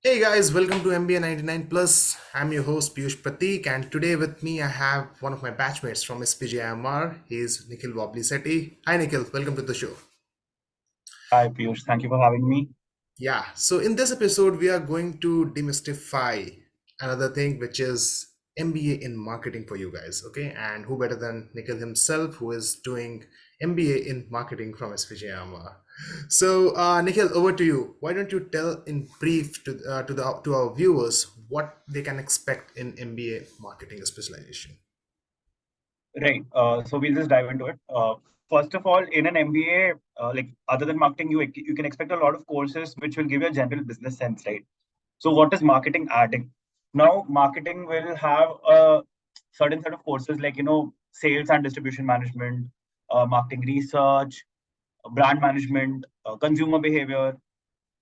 Hey guys, welcome to MBA 99 Plus. I'm your host Piyush Prateek, and today with me I have one of my batchmates from SPJIMR. He's Nikhil Wobbly Sethi. Hi Nikhil, welcome to the show. Hi, Piyush. Thank you for having me. Yeah, so in this episode, we are going to demystify another thing, which is MBA in marketing for you guys. Okay, and who better than Nikhil himself, who is doing MBA in marketing from SPJIMR. So, Nikhil, over to you. Why don't you tell in brief to our viewers what they can expect in MBA marketing specialization? Right. So we'll just dive into it. First of all, in an MBA, like other than marketing, you can expect a lot of courses which will give you a general business sense, right? So what is marketing adding? Now, marketing will have a certain set of courses like sales and distribution management, marketing research, brand management, consumer behavior.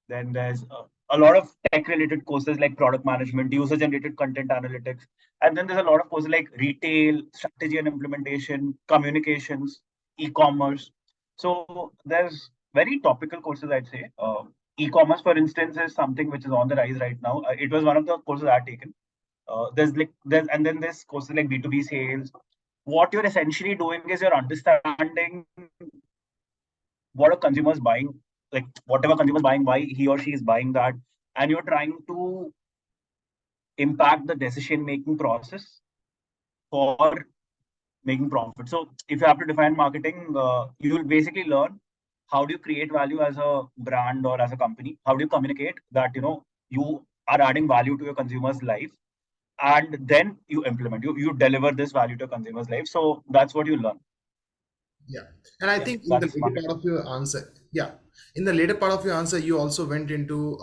Then there's a lot of tech related courses like product management, user generated content analytics. And then there's a lot of courses like retail, strategy and implementation, communications, e commerce. So there's very topical courses, I'd say. E-commerce, for instance, is something which is on the rise right now. It was one of the courses I've taken. And then there's courses like B2B sales. What you're essentially doing is you're understanding what a consumer is buying, like whatever consumer is buying, why he or she is buying that, and you're trying to impact the decision making process for making profit. So if you have to define marketing, you will basically learn how do you create value as a brand or as a company. How do you communicate that you are adding value to your consumer's life, and then you implement. You deliver this value to your consumer's life. So that's what you learn. Yeah, and I Yeah, think in the that's later marketing. part of your answer, yeah, in the later part of your answer, you also went into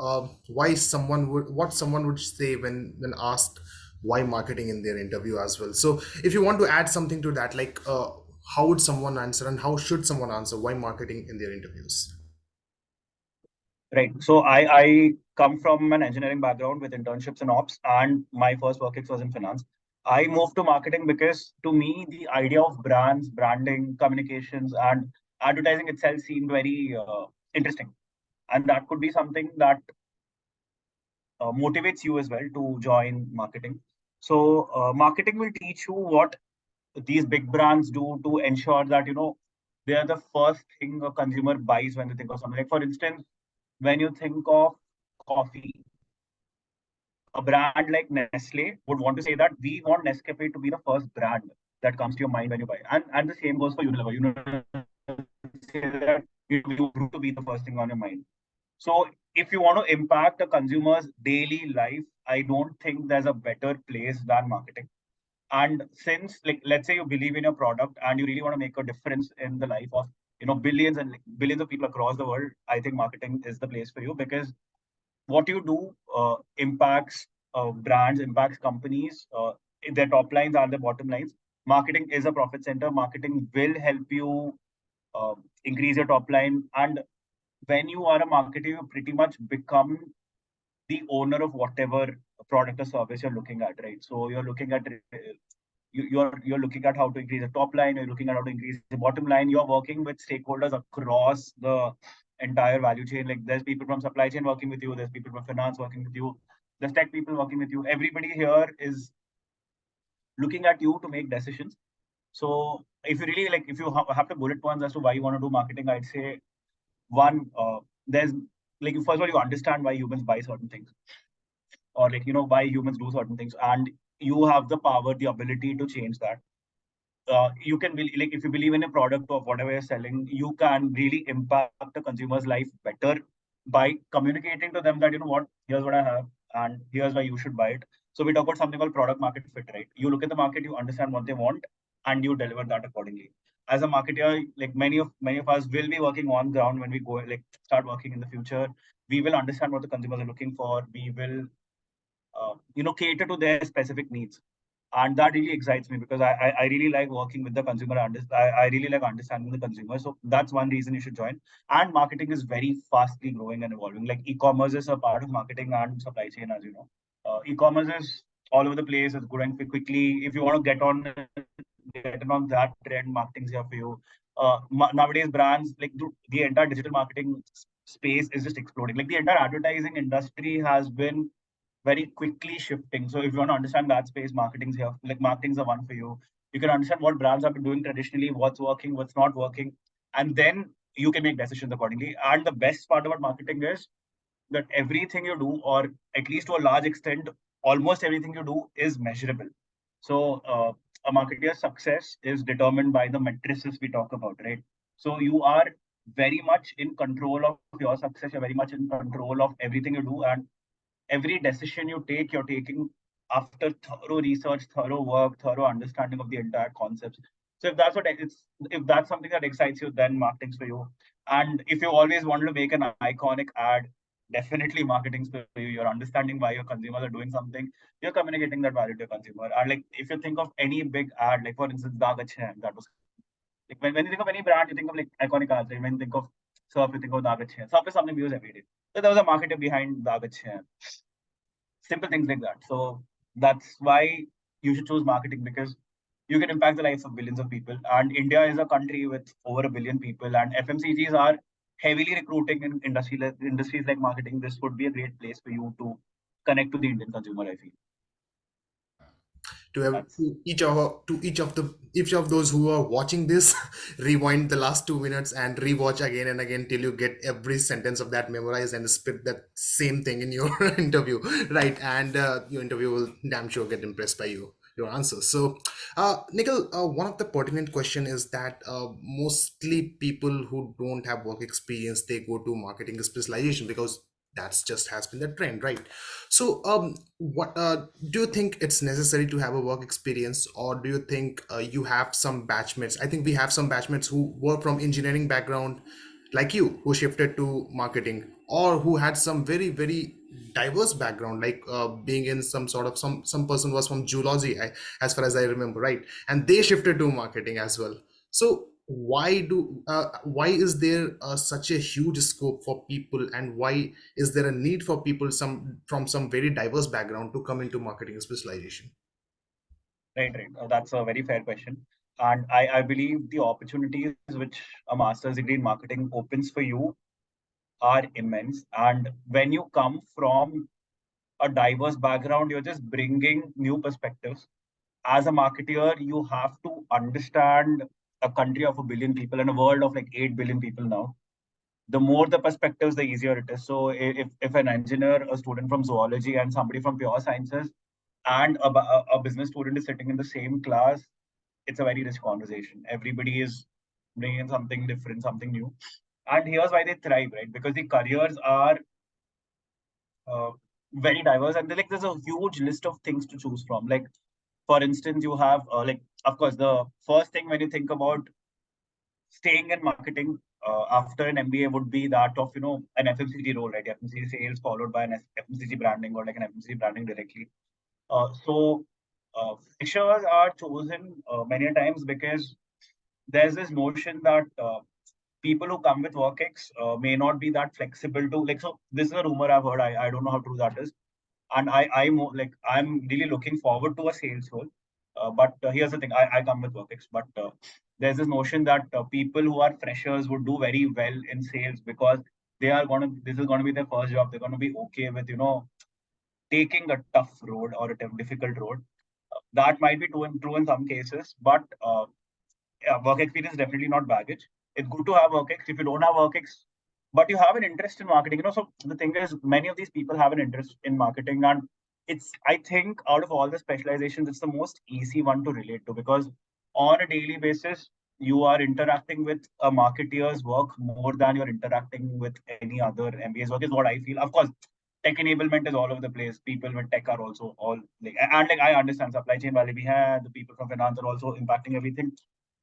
what someone would say when asked why marketing in their interview as well. So, if you want to add something to that, like how would someone answer and how should someone answer why marketing in their interviews? Right. So I come from an engineering background with internships and ops, and my first work ex was in finance. I moved to marketing because to me the idea of brands, branding, communications, and advertising itself seemed very interesting, and that could be something that motivates you as well to join marketing. So marketing will teach you what these big brands do to ensure that they are the first thing a consumer buys when they think of something. Like for instance, when you think of coffee, a brand like Nestle would want to say that we want Nescafe to be the first brand that comes to your mind when you buy. And the same goes for Unilever. Unilever say that you want to be the first thing on your mind. So if you want to impact a consumer's daily life, I don't think there's a better place than marketing. And since, like, let's say you believe in your product and you really want to make a difference in the life of billions and like, billions of people across the world, I think marketing is the place for you because what you do impacts brands, impacts companies, their top lines and their bottom lines. Marketing is a profit center. Marketing will help you increase your top line. And when you are a marketer, you pretty much become the owner of whatever product or service you're looking at, right? So you're looking at you're looking at how to increase the top line, you're looking at how to increase the bottom line, you're working with stakeholders across the entire value chain. Like there's people from supply chain working with you, there's people from finance working with you, there's tech people working with you. Everybody here is looking at you to make decisions. So if you really like, if you have to bullet points as to why you want to do marketing, I'd say one, there's like first of all you understand why humans buy certain things, or like why humans do certain things, and you have the power, the ability to change that. You can be like, if you believe in a product or whatever you're selling, you can really impact the consumer's life better by communicating to them that what, here's what I have and here's why you should buy it. So we talk about something called product market fit, right? You look at the market, you understand what they want, and you deliver that accordingly. As a marketer, like many of us will be working on ground when we go like start working in the future. We will understand what the consumers are looking for. We will cater to their specific needs, and that really excites me because I really like working with the consumer. I really like understanding the consumer. So that's one reason you should join. And marketing is very fastly growing and evolving. Like e-commerce is a part of marketing and supply chain, as you know. E-commerce is all over the place. It's growing quickly. If you want to get on that trend, marketing's here for you. Nowadays, brands like the entire digital marketing. space is just exploding. Like the entire advertising industry has been very quickly shifting. So if you want to understand that space, marketing's here. Like marketing's the one for you. You can understand what brands have been doing traditionally, what's working, what's not working, and then you can make decisions accordingly. And the best part about marketing is that everything you do, or at least to a large extent, almost everything you do is measurable. So a marketer's success is determined by the matrices we talk about, right? So you are very much in control of your success. You're very much in control of everything you do, and every decision you take, you're taking after thorough research, thorough work, thorough understanding of the entire concepts. So if that's something that excites you, then marketing's for you. And if you always wanted to make an iconic ad, definitely marketing's for you. You're understanding why your consumers are doing something. You're communicating that value to your consumer. And like if you think of any big ad, like for instance, Daag Achhe Hain, that was like when you think of any brand, you think of like iconic ads. Right? When you think of Surf, you think of Daag Achhe Hain. Surf is something we use every day. So there was a marketer behind Daag Achhe Hain. Simple things like that. So that's why you should choose marketing, because you can impact the lives of billions of people. And India is a country with over a billion people, and FMCGs are heavily recruiting in industries like marketing. This would be a great place for you to connect to the Indian consumer, I feel. That's To each of those who are watching this, rewind the last 2 minutes and rewatch again and again till you get every sentence of that memorized and spit that same thing in your interview, right? And your interview will damn sure get impressed by your answers. So Nikhil, one of the pertinent question is that mostly people who don't have work experience, they go to marketing specialization because that's just has been the trend, right? So what do you think it's necessary to have a work experience, or do you think you have some batchmates? I think we have some batchmates who were from engineering background like you, who shifted to marketing, or who had some very diverse background, like being in some sort of some person was from zoology, as far as I remember, right? And they shifted to marketing as well. So why is there such a huge scope for people, and why is there a need for people some from some very diverse background to come into marketing specialization? right. That's a very fair question. And I believe the opportunities which a master's degree in marketing opens for you are immense. And when you come from a diverse background, you're just bringing new perspectives. As a marketer, you have to understand a country of a billion people and a world of like 8 billion people now. The more the perspectives, the easier it is. So if an engineer, a student from zoology, and somebody from pure sciences, and a business student is sitting in the same class, it's a very rich conversation. Everybody is bringing in something different, something new. And here's why they thrive, right? Because the careers are uh, very diverse, and like there's a huge list of things to choose from. Like for instance, you have like of course the first thing when you think about staying in marketing after an MBA would be that of an FMCG role, right? FMCG sales followed by an FMCG branding, or like an FMCG branding directly. Freshers are chosen many times because there's this notion that people who come with WorkX may not be that flexible to like. So this is a rumor I've heard. I don't know how true that is, and I'm really looking forward to a sales role. But here's the thing: I come with WorkX, but there's this notion that people who are freshers would do very well in sales because they are gonna. This is gonna be their first job. They're gonna be okay with taking a tough road or a difficult road. That might be true in some cases, but yeah, work experience is definitely not baggage. It's good to have work ex. If you don't have work ex, but you have an interest in marketing, so the thing is, many of these people have an interest in marketing, and it's I think out of all the specializations, it's the most easy one to relate to because on a daily basis, you are interacting with a marketeer's work more than you're interacting with any other MBA's work. Is what I feel. Of course, tech enablement is all over the place. People with tech are also all like, and like I understand supply chain wale bhi hai, the people from finance are also impacting everything,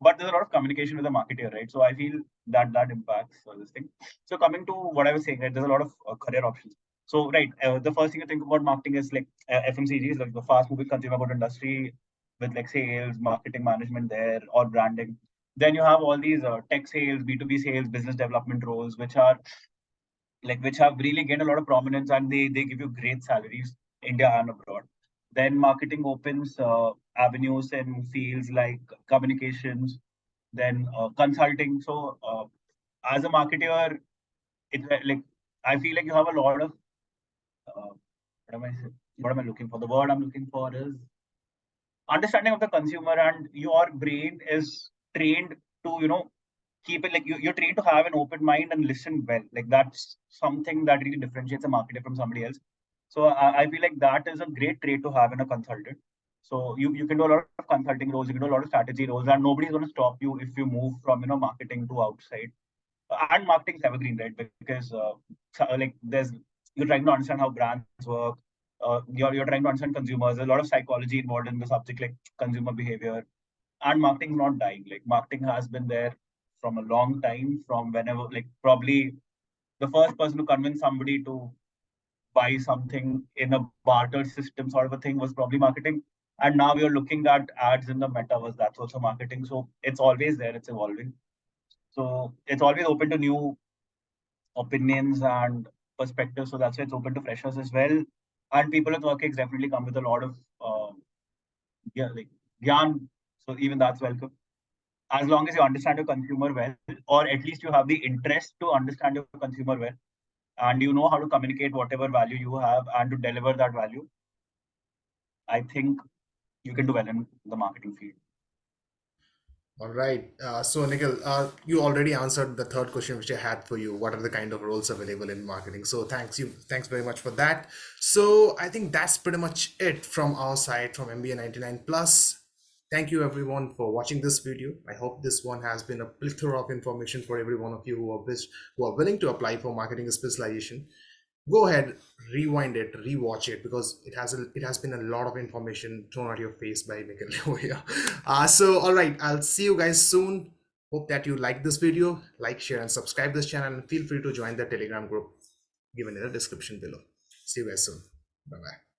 but there's a lot of communication with the marketer, right? So I feel that impacts this thing. So coming to what I was saying, right, there's a lot of career options. So right, the first thing you think about marketing is like FMCG is like the fast moving consumer good industry with like sales, marketing management there, or branding. Then you have all these tech sales, B2B sales, business development roles, which have really gained a lot of prominence, and they give you great salaries, India and abroad. Then marketing opens avenues in fields like communications, then consulting. So as a marketer, it's like I feel like you have a lot of what am I saying? What am I looking for? The word I'm looking for is understanding of the consumer, and your brain is trained to keep it like you're trained to have an open mind and listen well. Like that's something that really differentiates a marketer from somebody else. So I feel like that is a great trait to have in a consultant. So you can do a lot of consulting roles, you can do a lot of strategy roles, and nobody's going to stop you if you move from marketing to outside. And marketing is evergreen, right? Because like there's you're trying to understand how brands work. You're trying to understand consumers. There's a lot of psychology involved in the subject, like consumer behavior. And marketing is not dying. Like marketing has been there from a long time, from whenever, like probably the first person to convince somebody to buy something in a barter system sort of a thing was probably marketing. And now we are looking at ads in the metaverse. That's also marketing. So it's always there. It's evolving. So it's always open to new opinions and perspectives. So that's why it's open to freshers as well. And people with work definitely come with a lot of yeah, like gyan. So even that's welcome. As long as you understand your consumer well, or at least you have the interest to understand your consumer well, and you know how to communicate whatever value you have and to deliver that value, I think you can do well in the marketing field. All right. So, Nikhil, you already answered the third question which I had for you. What are the kind of roles available in marketing? So, thanks very much for that. So, I think that's pretty much it from our side from MBA 99 Plus. Thank you everyone for watching this video. I hope this one has been a plethora of information for every one of you who are willing to apply for marketing specialization. Go ahead, rewind it, rewatch it, because it has been a lot of information thrown at your face by Nikhil over here. So all right, I'll see you guys soon. Hope that you like this video. Like, share, and subscribe this channel, and feel free to join the Telegram group given in the description below. See you guys soon. Bye bye.